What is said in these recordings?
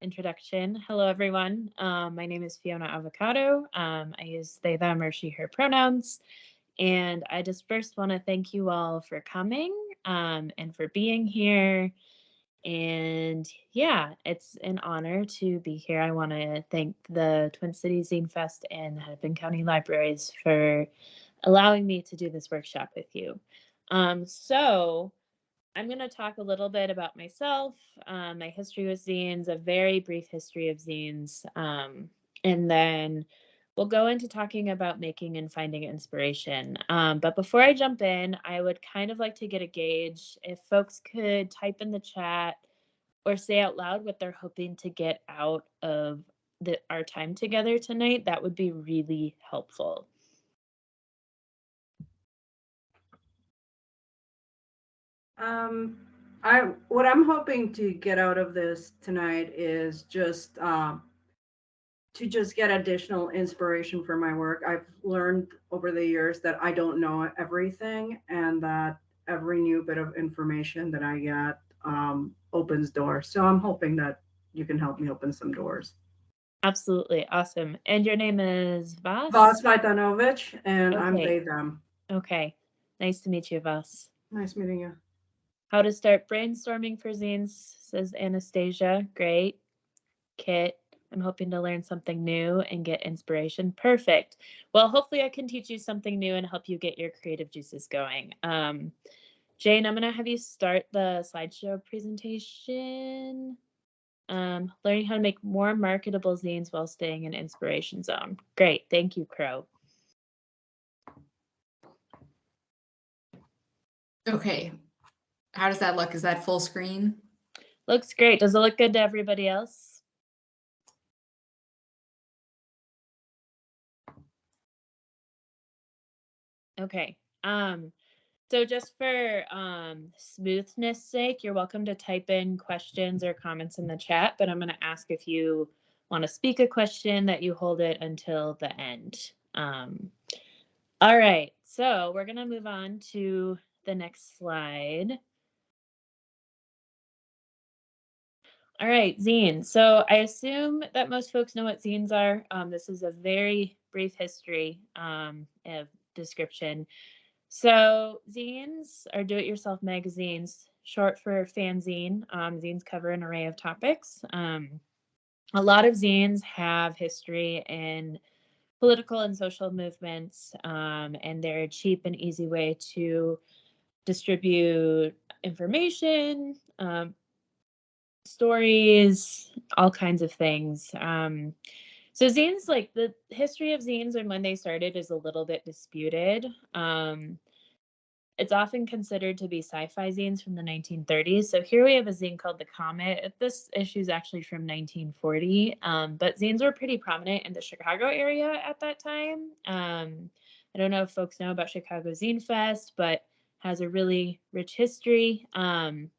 introduction. Hello, everyone. My name is Fiona Avocado. I use they, them, or she, her pronouns. And I just first want to thank you all for coming and for being here. And yeah, it's an honor to be here. I want to thank the Twin Cities Zine Fest and the Hennepin County Libraries for allowing me to do this workshop with you. So I'm going to talk a little bit about myself, my history with zines, a very brief history of zines, and then we'll go into talking about making and finding inspiration. But before I jump in, I would kind of like to get a gauge if folks could type in the chat or say out loud what they're hoping to get out of our time together tonight. That would be really helpful. What I'm hoping to get out of this tonight is just to just get additional inspiration for my work. I've learned over the years that I don't know everything, and that every new bit of information that I get opens doors. So I'm hoping that you can help me open some doors. Absolutely. Awesome. And your name is Vas Vas? Vajtanovic, and I'm Okay. they, them. Okay. Nice to meet you, Vas. Nice meeting you. How to start brainstorming for zines, says Anastasia. Great. Kit, I'm hoping to learn something new and get inspiration. Perfect. Well, hopefully I can teach you something new and help you get your creative juices going. Jane, I'm going to have you start the slideshow presentation. Learning how to make more marketable zines while staying in inspiration zone. Great. Thank you, Crow. Okay. How does that look? Is that full screen? Looks great. Does it look good to everybody else? Okay. So just for smoothness sake, you're welcome to type in questions or comments in the chat, but I'm going to ask if you want to speak a question that you hold it until the end. All right, so we're going to move on to the next slide. All right, zines. So I assume that most folks know what zines are. This is a very brief history of description. So zines are do-it-yourself magazines, short for fanzine. Zines cover an array of topics. A lot of zines have history in political and social movements, and they're a cheap and easy way to distribute information, stories, all kinds of things. So zines, like the history of zines and when they started is a little bit disputed. It's often considered to be sci-fi zines from the 1930s. So here we have a zine called The Comet. This issue is actually from 1940, but zines were pretty prominent in the Chicago area at that time. I don't know if folks know about Chicago Zine Fest, but has a really rich history. And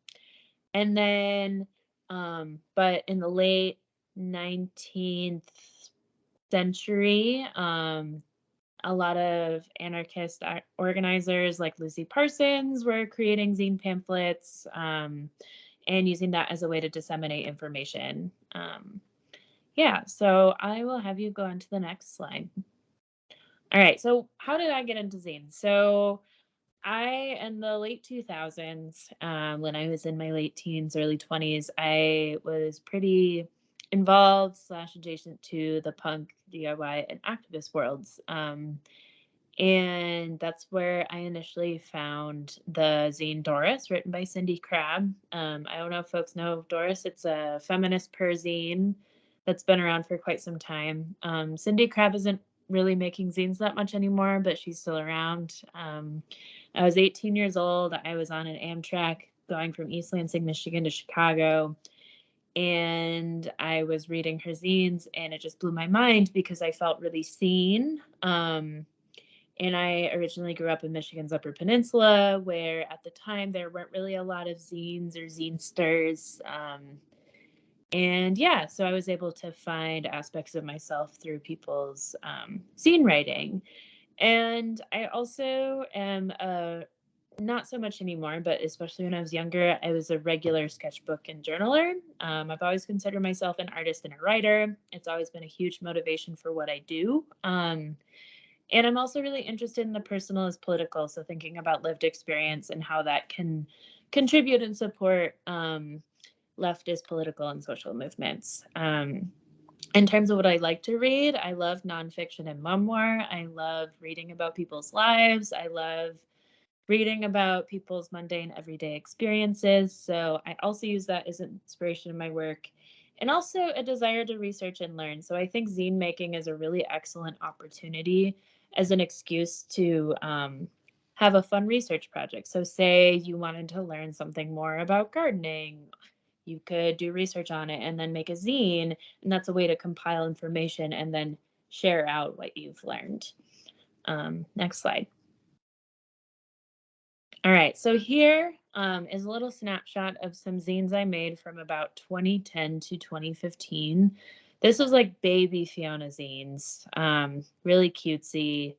then, but in the late 19th century, a lot of anarchist organizers like Lucy Parsons were creating zine pamphlets and using that as a way to disseminate information. Yeah, so I will have you go on to the next slide. All right, so how did I get into zines? So in the late 2000s, when I was in my late teens, early 20s, I was pretty involved / adjacent to the punk, DIY, and activist worlds. And that's where I initially found the zine Doris, written by Cindy Crabb. I don't know if folks know Doris. It's a feminist perzine that's been around for quite some time. Cindy Crabb isn't really making zines that much anymore, but she's still around. I was 18 years old. I was on an Amtrak going from East Lansing, Michigan to Chicago. And I was reading her zines, and it just blew my mind because I felt really seen. And I originally grew up in Michigan's Upper Peninsula, where at the time there weren't really a lot of zines or zinesters. And yeah, so I was able to find aspects of myself through people's zine writing. And I also am a not so much anymore, but especially when I was younger, I was a regular sketchbook and journaler. I've always considered myself an artist and a writer. It's always been a huge motivation for what I do. And I'm also really interested in the personal as political. So thinking about lived experience and how that can contribute and support leftist political and social movements. In terms of what I like to read, I love nonfiction and memoir. I love reading about people's lives. I love reading about people's mundane everyday experiences. So I also use that as an inspiration in my work, and also a desire to research and learn. So I think zine making is a really excellent opportunity as an excuse to have a fun research project. So say you wanted to learn something more about gardening, you could do research on it and then make a zine, and that's a way to compile information and then share out what you've learned. Next slide. All right, so here is a little snapshot of some zines I made from about 2010 to 2015. This was like baby Fiona zines, really cutesy.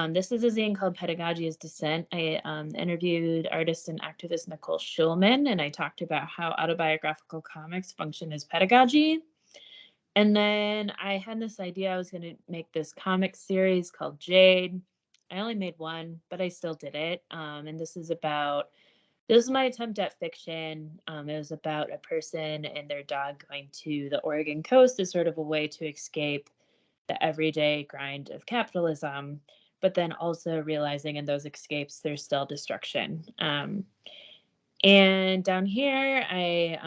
This is a zine called Pedagogy is Dissent. I interviewed artist and activist Nicole Schulman, and I talked about how autobiographical comics function as pedagogy. And then I had this idea I was going to make this comic series called Jade. I only made one, but I still did it. And this is my attempt at fiction. It was about a person and their dog going to the Oregon coast as sort of a way to escape the everyday grind of capitalism, but then also realizing in those escapes there's still destruction. And down here, I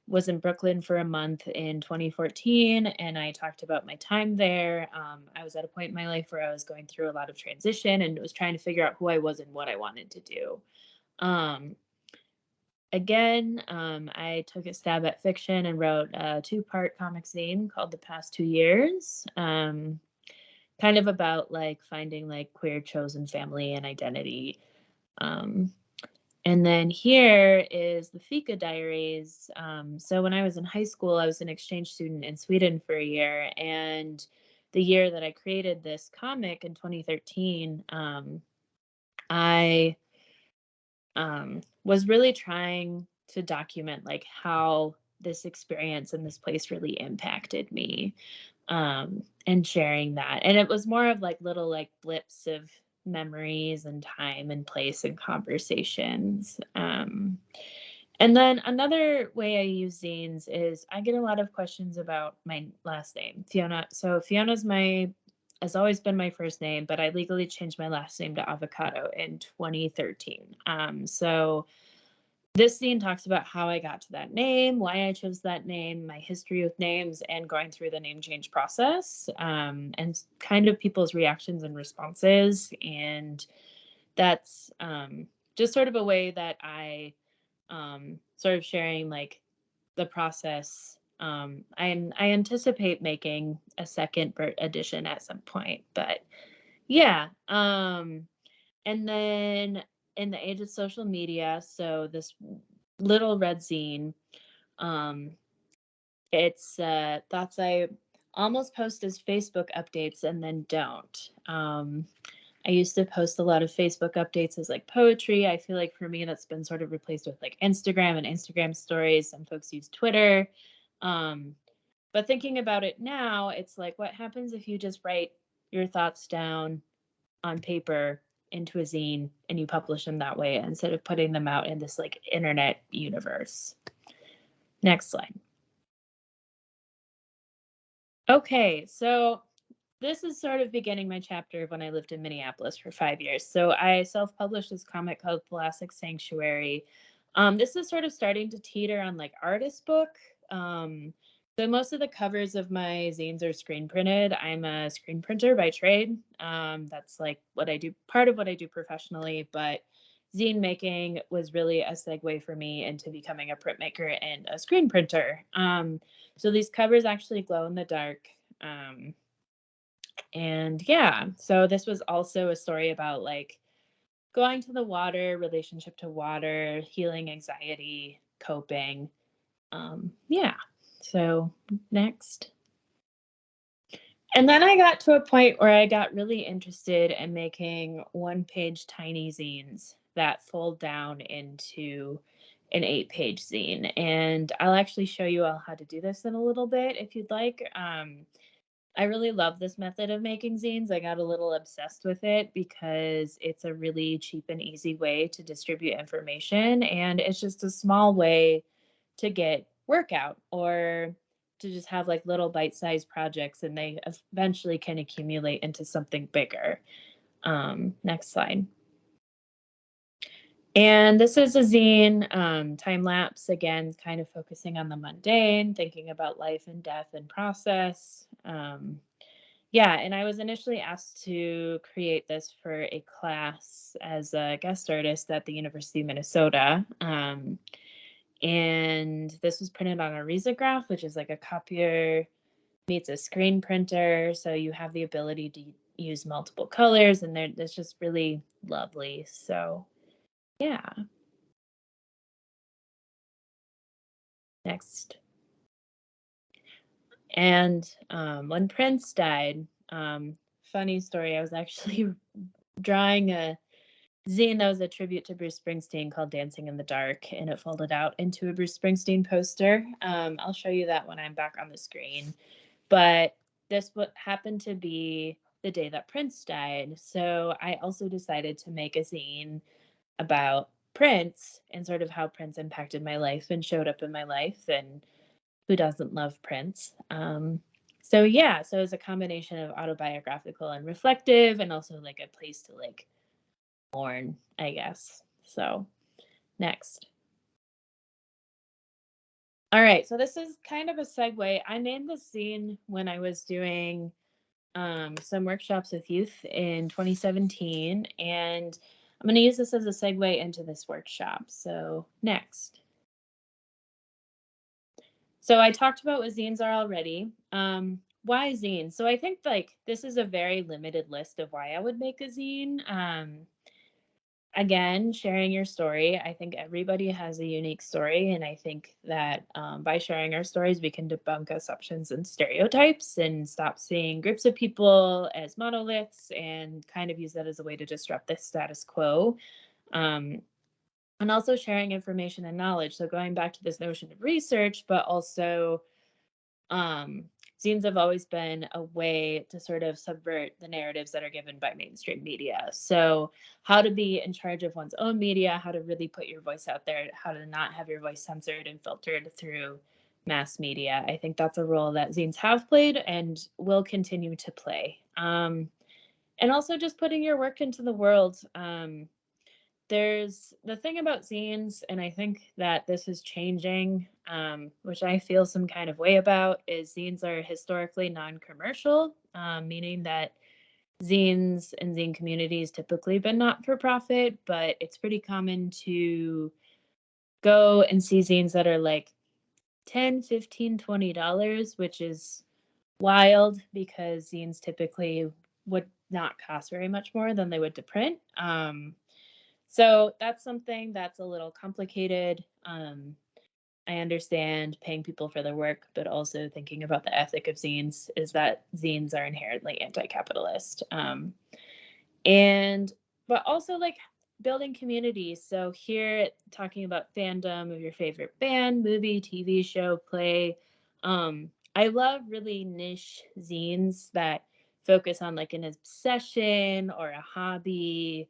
was in Brooklyn for a month in 2014, and I talked about my time there. I was at a point in my life where I was going through a lot of transition and was trying to figure out who I was and what I wanted to do. I took a stab at fiction and wrote a 2-part comic zine called The Past 2 Years, kind of about like finding like queer chosen family and identity. And then here is the Fika Diaries. So when I was in high school, I was an exchange student in Sweden for a year. And the year that I created this comic in 2013, I was really trying to document like how this experience in this place really impacted me, and sharing that. And it was more of like little like blips of memories and time and place and conversations. And then another way I use zines is I get a lot of questions about my last name, Fiona. So Fiona's has always been my first name, but I legally changed my last name to Avocado in 2013. So this scene talks about how I got to that name, why I chose that name, my history with names, and going through the name change process, and kind of people's reactions and responses. And that's just sort of a way that I sort of sharing like the process. I anticipate making a second edition at some point, but yeah. And then in the age of social media, so this little red zine, it's thoughts I almost post as Facebook updates and then don't. I used to post a lot of Facebook updates as like poetry. I feel like for me that's been sort of replaced with like Instagram and Instagram stories. Some folks use Twitter. But thinking about it now, it's like, what happens if you just write your thoughts down on paper into a zine and you publish them that way instead of putting them out in this like internet universe? Next slide. Okay, so this is sort of beginning my chapter of when I lived in Minneapolis for 5 years. So I self-published this comic called Plastic Sanctuary. This is sort of starting to teeter on like artist book. So most of the covers of my zines are screen printed. I'm a screen printer by trade. That's like what I do, part of what I do professionally, but zine making was really a segue for me into becoming a printmaker and a screen printer. So these covers actually glow in the dark. And yeah, so this was also a story about like going to the water, relationship to water, healing anxiety, coping. Yeah, so next. And then I got to a point where I got really interested in making 1-page tiny zines. that fold down into an 8-page zine. And I'll actually show you all how to do this in a little bit if you'd like. I really love this method of making zines. I got a little obsessed with it because it's a really cheap and easy way to distribute information. And it's just a small way to get work out or to just have like little bite-sized projects, and they eventually can accumulate into something bigger. Next slide. And this is a zine, time lapse, again, kind of focusing on the mundane, thinking about life and death and process. Yeah, and I was initially asked to create this for a class as a guest artist at the University of Minnesota. And this was printed on a risograph, which is like a copier meets a screen printer. So you have the ability to use multiple colors, and it's just really lovely. So yeah. Next. And when Prince died, funny story, I was actually drawing a zine that was a tribute to Bruce Springsteen called Dancing in the Dark, and it folded out into a Bruce Springsteen poster. I'll show you that when I'm back on the screen. But this what happened to be the day that Prince died. So I also decided to make a zine about Prince and sort of how Prince impacted my life and showed up in my life, and who doesn't love Prince? So yeah, so it's a combination of autobiographical and reflective, and also like a place to like mourn, I guess. So next. All right, so this is kind of a segue. I made this zine when I was doing some workshops with youth in 2017, and I'm going to use this as a segue into this workshop. So next. So I talked about what zines are already. Why zines? So I think like this is a very limited list of why I would make a zine. Again, sharing your story. I think everybody has a unique story, and I think that by sharing our stories, we can debunk assumptions and stereotypes and stop seeing groups of people as monoliths and kind of use that as a way to disrupt the status quo. And also sharing information and knowledge. So going back to this notion of research, but also um, zines have always been a way to sort of subvert the narratives that are given by mainstream media. So how to be in charge of one's own media, how to really put your voice out there, how to not have your voice censored and filtered through mass media. I think that's a role that zines have played and will continue to play. And also just putting your work into the world. There's the thing about zines, and I think that this is changing, which I feel some kind of way about, is zines are historically non-commercial, meaning that zines and zine communities typically been not for profit, but it's pretty common to go and see zines that are like 10, 15, $20, which is wild because zines typically would not cost very much more than they would to print. So that's something that's a little complicated. I understand paying people for their work, but also thinking about the ethic of zines is that zines are inherently anti-capitalist. And but also like building communities. So here talking about fandom of your favorite band, movie, TV show, play. I love really niche zines that focus on like an obsession or a hobby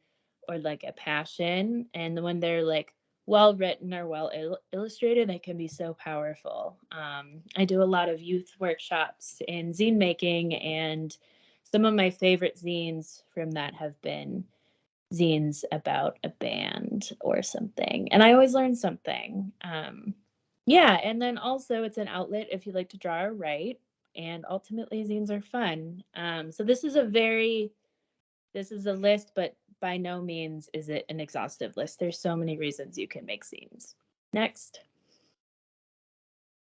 or like a passion. And when they're like well written or well illustrated, they can be so powerful. I do a lot of youth workshops in zine making, and some of my favorite zines from that have been zines about a band or something. And I always learn something. Yeah, and then also it's an outlet if you like to draw or write. And ultimately, zines are fun. So this is a list, but by no means is it an exhaustive list. There's so many reasons you can make zines. Next.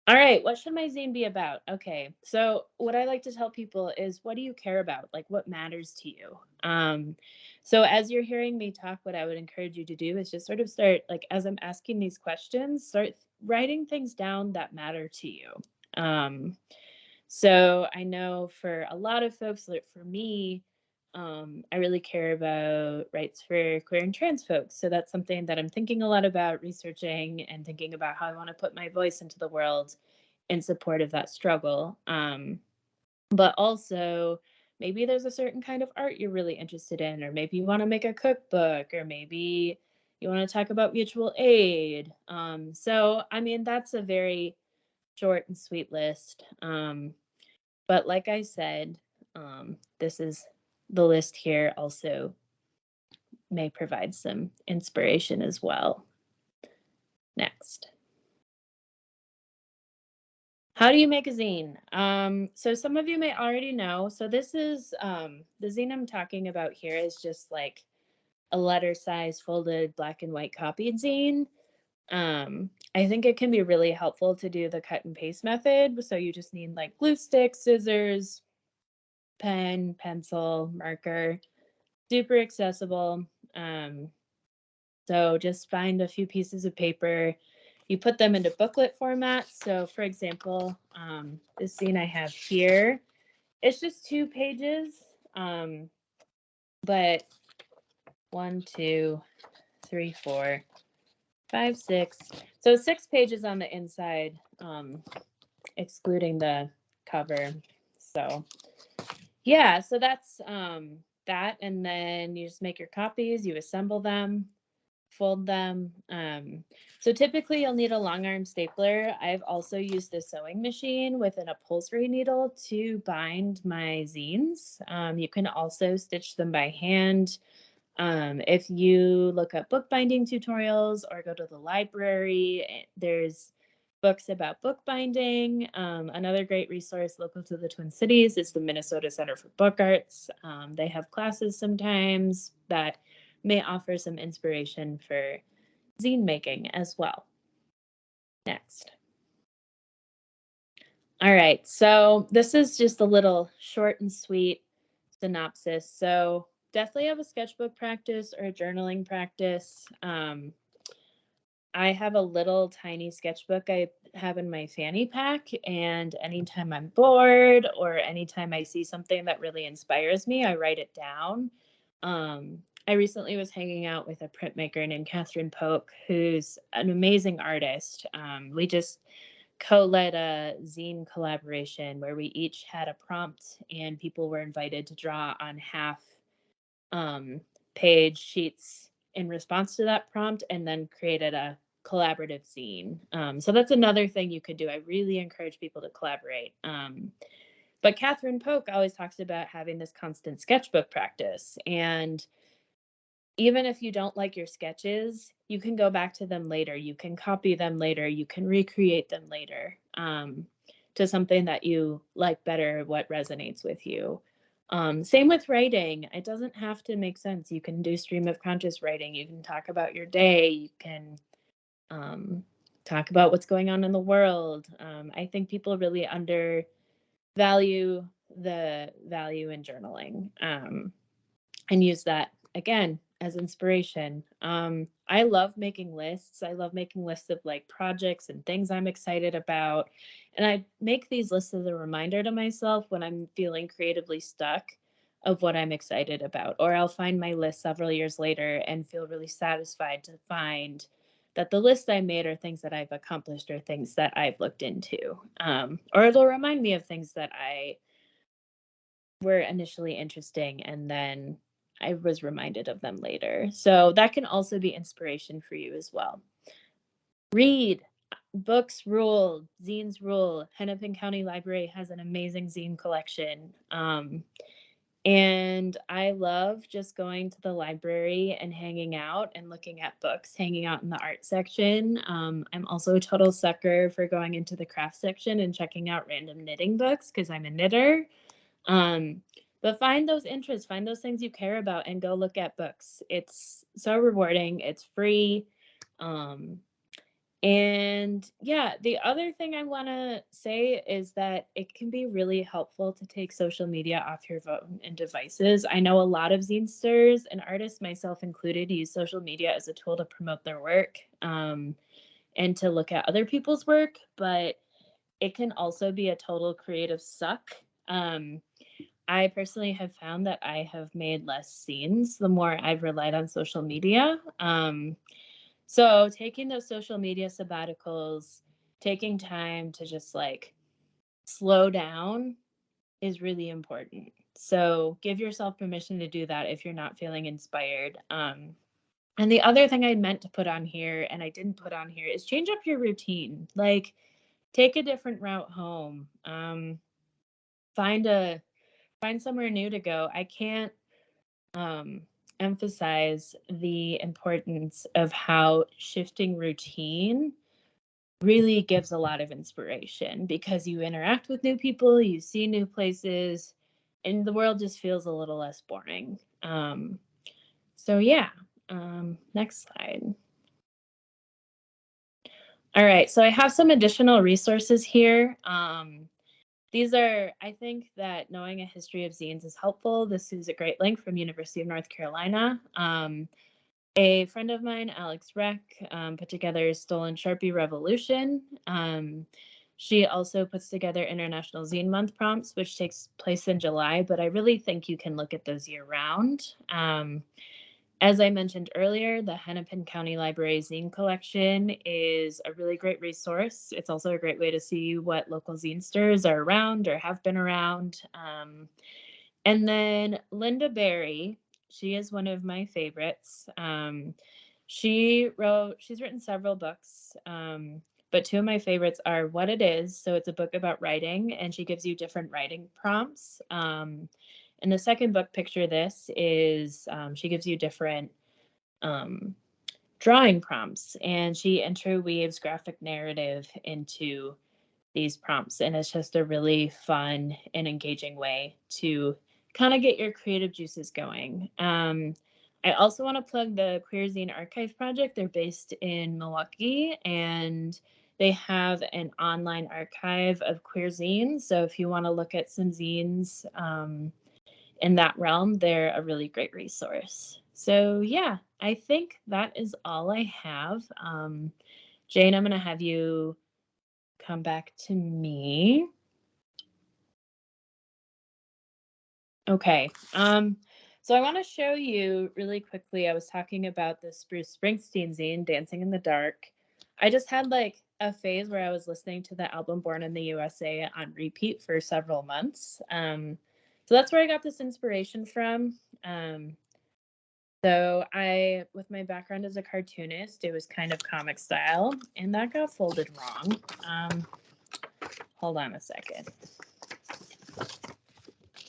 All right, what should my zine be about? Okay, so what I like to tell people is, what do you care about? Like, what matters to you? So as you're hearing me talk, what I would encourage you to do is just sort of start, like, as I'm asking these questions, start writing things down that matter to you. So I know for a lot of folks, like for me, I really care about rights for queer and trans folks. So that's something that I'm thinking a lot about researching and thinking about how I want to put my voice into the world in support of that struggle. But also, maybe there's a certain kind of art you're really interested in, or maybe you want to make a cookbook, or maybe you want to talk about mutual aid. So, I mean, that's a very short and sweet list. But like I said, this is the list here also may provide some inspiration as well. Next. How do you make a zine? So some of you may already know. So this is the zine I'm talking about here is just like a letter size folded black and white copied zine. I think it can be really helpful to do the cut and paste method. So you just need like glue stick, scissors, pen, pencil, marker, super accessible. So just find a few pieces of paper. You put them into booklet format. So for example, this zine I have here, it's just 2 pages, but 1, 2, 3, 4, 5, 6. So 6 pages on the inside, excluding the cover. So yeah, so that's that. And then you just make your copies, you assemble them, fold them. So typically you'll need a long arm stapler. I've also used a sewing machine with an upholstery needle to bind my zines. You can also stitch them by hand. If you look up bookbinding tutorials or go to the library, there's books about bookbinding. Another great resource local to the Twin Cities is the Minnesota Center for Book Arts. They have classes sometimes that may offer some inspiration for zine making as well. Next. All right, so this is just a little short and sweet synopsis. So definitely have a sketchbook practice or a journaling practice. I have a little tiny sketchbook I have in my fanny pack, and anytime I'm bored or anytime I see something that really inspires me, I write it down. I recently was hanging out with a printmaker named Catherine Polk, who's an amazing artist. We just co-led a zine collaboration where we each had a prompt and people were invited to draw on half page sheets in response to that prompt and then created a collaborative zine. So that's another thing you could do. I really encourage people to collaborate. But Catherine Polk always talks about having this constant sketchbook practice. And even if you don't like your sketches, you can go back to them later. You can copy them later. You can recreate them later to something that you like better, what resonates with you. Same with writing. It doesn't have to make sense. You can do stream of conscious writing. You can talk about your day. You can talk about what's going on in the world. I think people really undervalue the value in journaling and use that again as inspiration. I love making lists. I love making lists of like projects and things I'm excited about. And I make these lists as a reminder to myself when I'm feeling creatively stuck of what I'm excited about. Or I'll find my list several years later and feel really satisfied to find that the list I made are things that I've accomplished or things that I've looked into. Or it'll remind me of things that I were initially interesting and then I was reminded of them later. So that can also be inspiration for you as well. Read. Books rule, zines rule. Hennepin County Library has an amazing zine collection. And I love just going to the library and hanging out and looking at books, hanging out in the art section. I'm also a total sucker for going into the craft section and checking out random knitting books because I'm a knitter. But find those interests, find those things you care about and go look at books. It's so rewarding. It's free. And yeah, the other thing I want to say is that it can be really helpful to take social media off your phone and devices. I know a lot of zinesters and artists, myself included, use social media as a tool to promote their work and to look at other people's work, but it can also be a total creative suck. I personally have found that I have made less scenes the more I've relied on social media. So taking those social media sabbaticals, taking time to just like slow down is really important. So give yourself permission to do that if you're not feeling inspired. And the other thing I meant to put on here and I didn't put on here is change up your routine. Like take a different route home. Find a find somewhere new to go. I can't um, emphasize the importance of how shifting routine really gives a lot of inspiration because you interact with new people, you see new places, and the world just feels a little less boring. So yeah, next slide. All right, so I have some additional resources here. These are, I think that knowing a history of zines is helpful. This is a great link from University of North Carolina. A friend of mine, Alex Reck, put together Stolen Sharpie Revolution. She also puts together International Zine Month prompts, which takes place in July, but I really think you can look at those year round. As I mentioned earlier, the Hennepin County Library zine collection is a really great resource. It's also a great way to see what local zinesters are around or have been around. And then Linda Berry, she is one of my favorites. She's written several books, but two of my favorites are What It Is. So it's a book about writing, and she gives you different writing prompts. And the second book, Picture This, is she gives you different drawing prompts, and she interweaves graphic narrative into these prompts. And it's just a really fun and engaging way to kind of get your creative juices going. I also want to plug the Queer Zine Archive Project. They're based in Milwaukee, and they have an online archive of queer zines. So if you want to look at some zines in that realm, they're a really great resource. So yeah, I think that is all I have. Jane, I'm going to have you come back to me. Okay. So I want to show you really quickly. I was talking about the Bruce Springsteen zine, Dancing in the Dark. I just had like a phase where I was listening to the album Born in the USA on repeat for several months. So that's where I got this inspiration from. So with my background as a cartoonist, it was kind of comic style, and that got folded wrong. Hold on a second.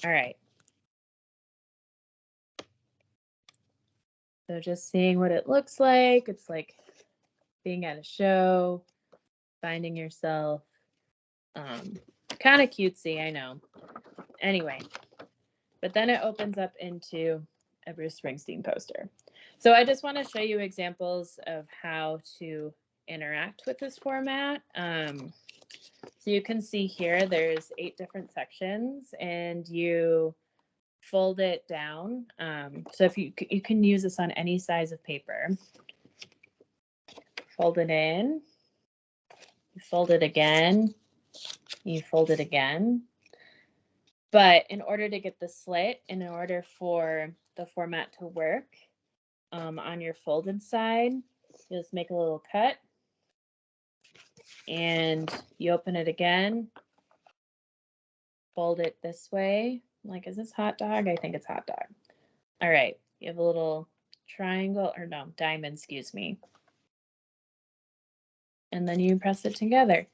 All right. So just seeing what it looks like. It's like being at a show, finding yourself. Kind of cutesy, I know. Anyway, but then it opens up into a Bruce Springsteen poster. So I just want to show you examples of how to interact with this format. So you can see here, there's 8 different sections, and you fold it down. So if you can use this on any size of paper. Fold it in, you fold it again, you fold it again. But in order to get the slit, in order for the format to work, on your folded side, you just make a little cut and you open it again, fold it this way. Like, is this hot dog? I think it's hot dog. All right, you have a little triangle, or no, diamond, excuse me. And then you press it together.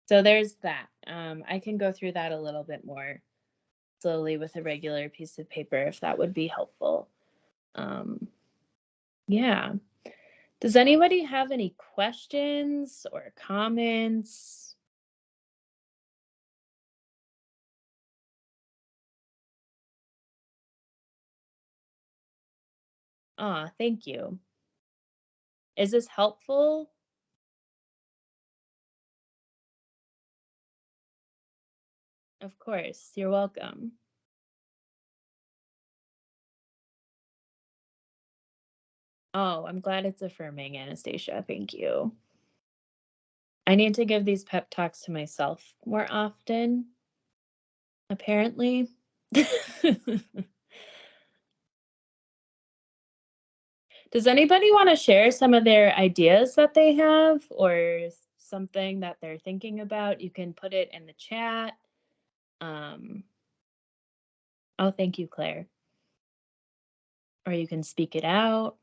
So there's that. I can go through that a little bit more slowly with a regular piece of paper if that would be helpful. Yeah. Does anybody have any questions or comments? Thank you. Is this helpful? Of course, you're welcome. Oh, I'm glad it's affirming, Anastasia. Thank you. I need to give these pep talks to myself more often. Apparently. Does anybody want to share some of their ideas that they have or something that they're thinking about? You can put it in the chat. Um, oh, thank you, Claire. Or you can speak it out.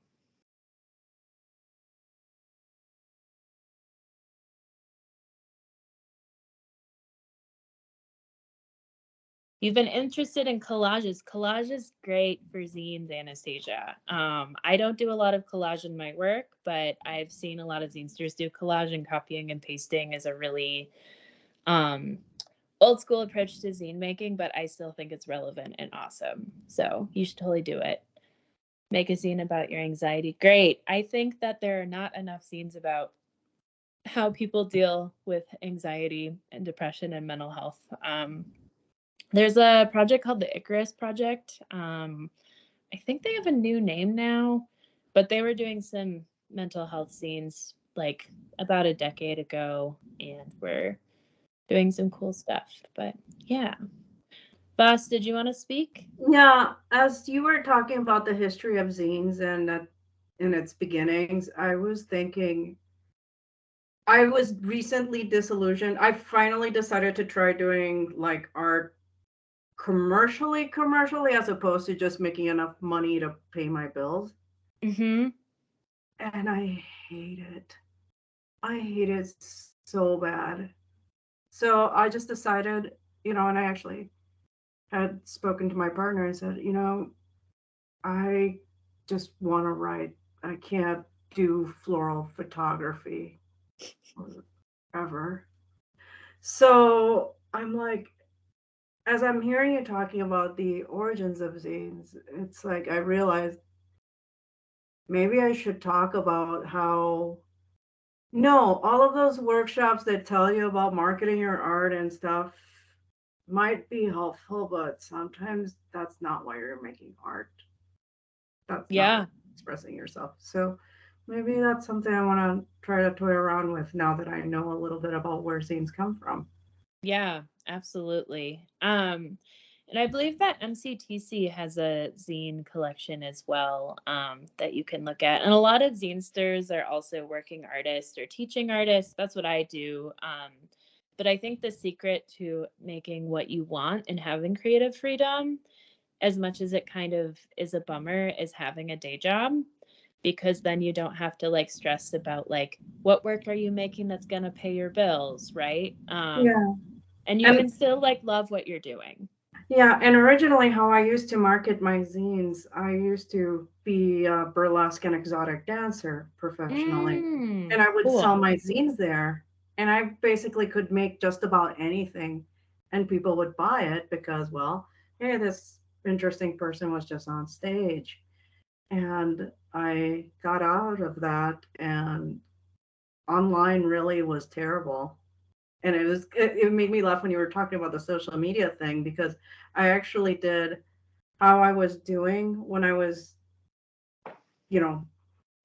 You've been interested in collages. Collage is great for zines, Anastasia. I don't do a lot of collage in my work, but I've seen a lot of zinesters do collage, and copying and pasting is a really old school approach to zine making, but I still think it's relevant and awesome. So you should totally do it. Make a zine about your anxiety. Great. I think that there are not enough zines about how people deal with anxiety and depression and mental health. There's a project called the Icarus Project. I think they have a new name now, but they were doing some mental health scenes like about a decade ago, and we're doing some cool stuff. But yeah. Boss, did you want to speak? Yeah, as you were talking about the history of zines and in its beginnings, I was thinking I was recently disillusioned. I finally decided to try doing like art commercially as opposed to just making enough money to pay my bills. Mm-hmm. And I hate it. I hate it so bad. So I just decided, and I actually had spoken to my partner and said, I just want to write. I can't do floral photography ever. So I'm like, as I'm hearing you talking about the origins of zines, it's like I realized maybe I should talk about how, no, all of those workshops that tell you about marketing your art and stuff might be helpful, but sometimes that's not why you're making art. That's not Yeah. expressing yourself. So maybe that's something I want to try to toy around with now that I know a little bit about where zines come from. Yeah, absolutely. And I believe that MCTC has a zine collection as well, that you can look at. And a lot of zinesters are also working artists or teaching artists. That's what I do. But I think the secret to making what you want and having creative freedom, as much as it kind of is a bummer, is having a day job, because then you don't have to like stress about like what work are you making that's going to pay your bills, right? Yeah. And you And can still like love what you're doing. yeah, and originally how I used to market my zines, I used to be a burlesque and exotic dancer professionally. And I would sell Cool. my zines there. And I basically could make just about anything and people would buy it because, well, hey, this interesting person was just on stage. And I got out of that and online really was terrible. And it made me laugh when you were talking about the social media thing because I actually did how I was doing when I was, you know,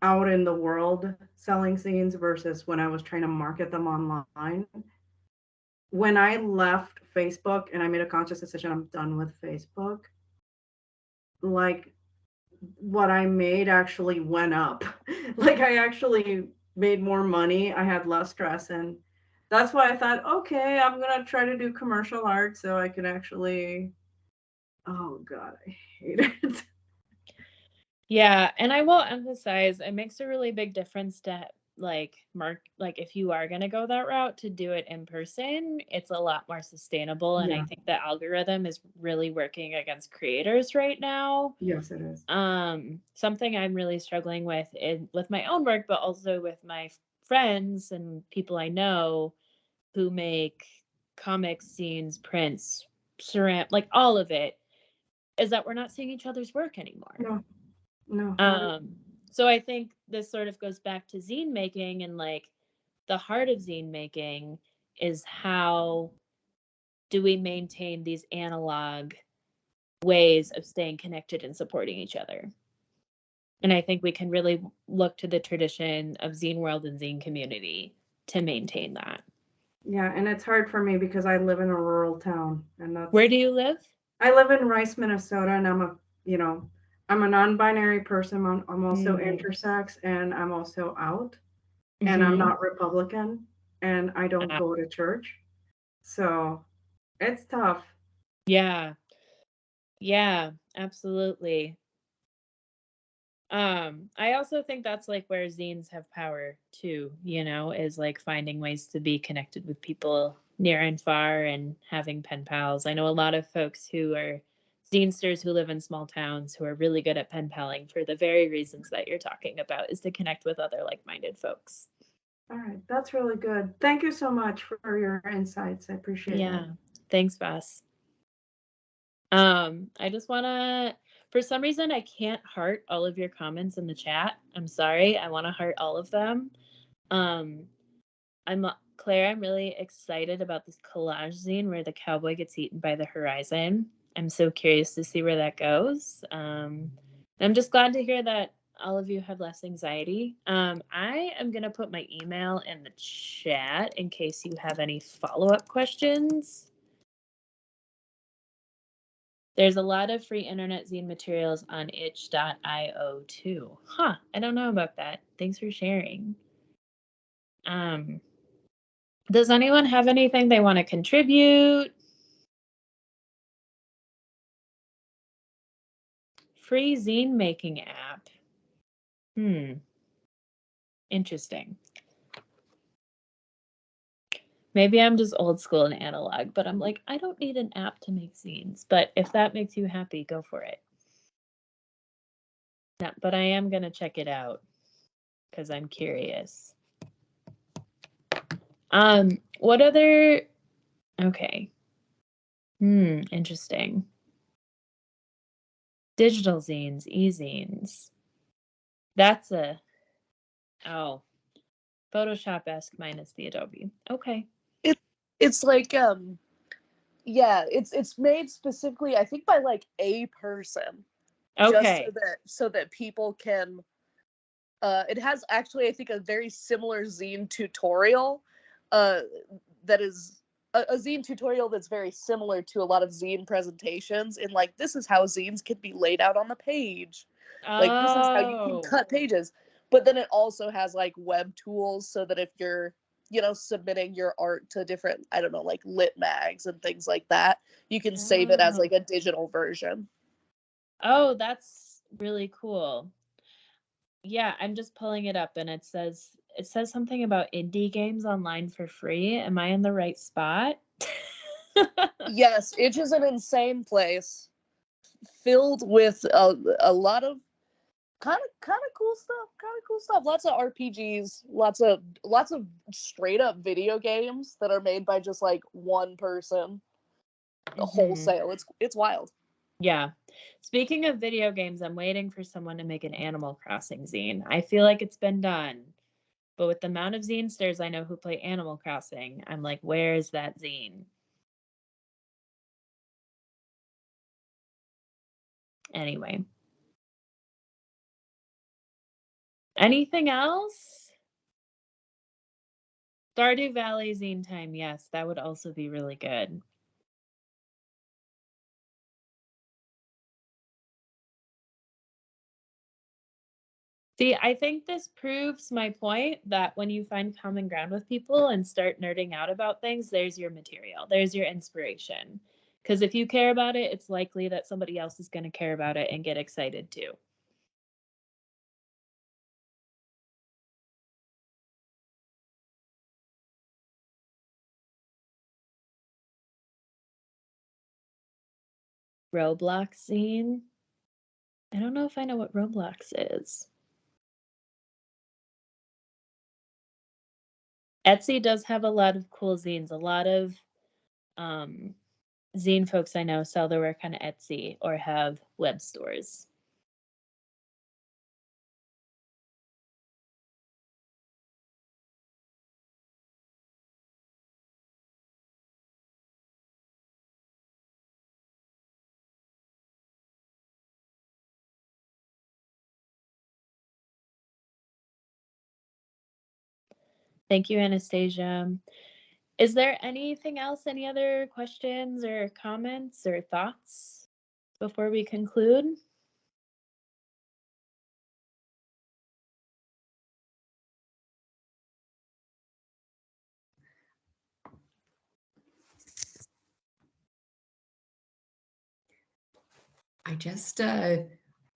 out in the world selling scenes versus when I was trying to market them online. When I left Facebook and I made a conscious decision, I'm done with Facebook, like what I made actually went up. Like I actually made more money. I had less stress. And that's why I thought, okay, I'm going to try to do commercial art so I can actually, oh God, I hate it. Yeah, and I will emphasize it makes a really big difference to like if you are going to go that route to do it in person, it's a lot more sustainable, and I Yeah. think the algorithm is really working against creators right now. Yes, it is. Something I'm really struggling with my own work, but also with my friends and people I know who make comics, scenes, prints, like all of it, is that we're not seeing each other's work anymore. No, no. So I think this sort of goes back to zine making, and like the heart of zine making is how do we maintain these analog ways of staying connected and supporting each other. And I think we can really look to the tradition of zine world and zine community to maintain that. Yeah, and it's hard for me because I live in a rural town, and Where that's do you live? I live in Rice, Minnesota, and I'm a non-binary person. I'm also Mm. intersex, and I'm also out, and I'm Hmm. not Republican, and I don't go to church. So it's tough. Yeah. Yeah, absolutely. I also think that's like where zines have power too, is like finding ways to be connected with people near and far and having pen pals. I know a lot of folks who are zinesters who live in small towns who are really good at pen paling for the very reasons that you're talking about, is to connect with other like-minded folks. All right, that's really good. Thank you so much for your insights. I appreciate it. Yeah. Thanks, Bess. I just wanna, for some reason I can't heart all of your comments in the chat. I'm sorry. I want to heart all of them. Um, Claire, I'm really excited about this collage zine where the cowboy gets eaten by the horizon. I'm so curious to see where that goes. I'm just glad to hear that all of you have less anxiety. I am gonna put my email in the chat in case you have any follow-up questions. There's a lot of free internet zine materials on itch.io too. Huh, I don't know about that. Thanks for sharing. Does anyone have anything they want to contribute? Free zine making app. Interesting. Maybe I'm just old school and analog, but I'm like, I don't need an app to make zines. But if that makes you happy, go for it. No, but I am going to check it out because I'm curious. What other... Okay. Interesting. Digital zines, e-zines. That's Photoshop-esque minus the Adobe. Okay. It's like yeah, it's made specifically, I think, by like a person. Okay. Just so that people can it has actually, I think, a very similar zine tutorial that is a zine tutorial that's very similar to a lot of zine presentations, in like, this is how zines can be laid out on the page. Like, this is how you can cut pages. But then it also has like web tools so that if you're, submitting your art to different, I don't know, like lit mags and things like that, you can save it as like a digital version. Oh, that's really cool. Yeah, I'm just pulling it up and it says something about indie games online for free. Am I in the right spot? Yes, Itch is an insane place filled with a lot of kind of cool stuff. Lots of RPGs, lots of straight up video games that are made by just like one person wholesale. It's wild. Yeah. Speaking of video games, I'm waiting for someone to make an Animal Crossing zine. I feel like it's been done. But with the amount of zinesters I know who play Animal Crossing, I'm like, where is that zine? Anyway. Anything else? Stardew Valley zine time. Yes, that would also be really good. See, I think this proves my point that when you find common ground with people and start nerding out about things, there's your material, there's your inspiration. Because if you care about it, it's likely that somebody else is going to care about it and get excited too. Roblox zine. I don't know if I know what Roblox is. Etsy does have a lot of cool zines. A lot of zine folks I know sell their work on Etsy or have web stores. Thank you, Anastasia. Is there anything else, any other questions or comments or thoughts before we conclude? I just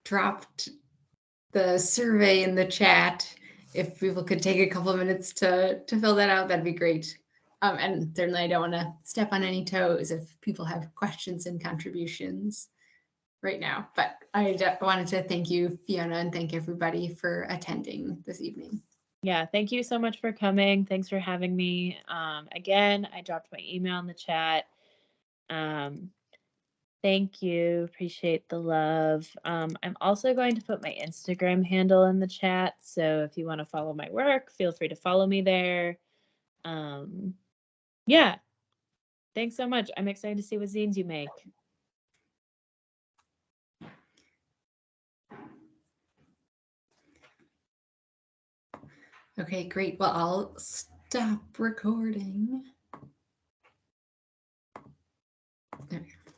dropped the survey in the chat. If people could take a couple of minutes to fill that out, that'd be great. And certainly I don't want to step on any toes if people have questions and contributions right now. But I wanted to thank you, Fiona, and thank everybody for attending this evening. Yeah, thank you so much for coming. Thanks for having me. Again, I dropped my email in the chat. Thank you. Appreciate the love. I'm also going to put my Instagram handle in the chat. So if you want to follow my work, feel free to follow me there. Yeah. Thanks so much. I'm excited to see what zines you make. Okay, great. Well, I'll stop recording. There we go.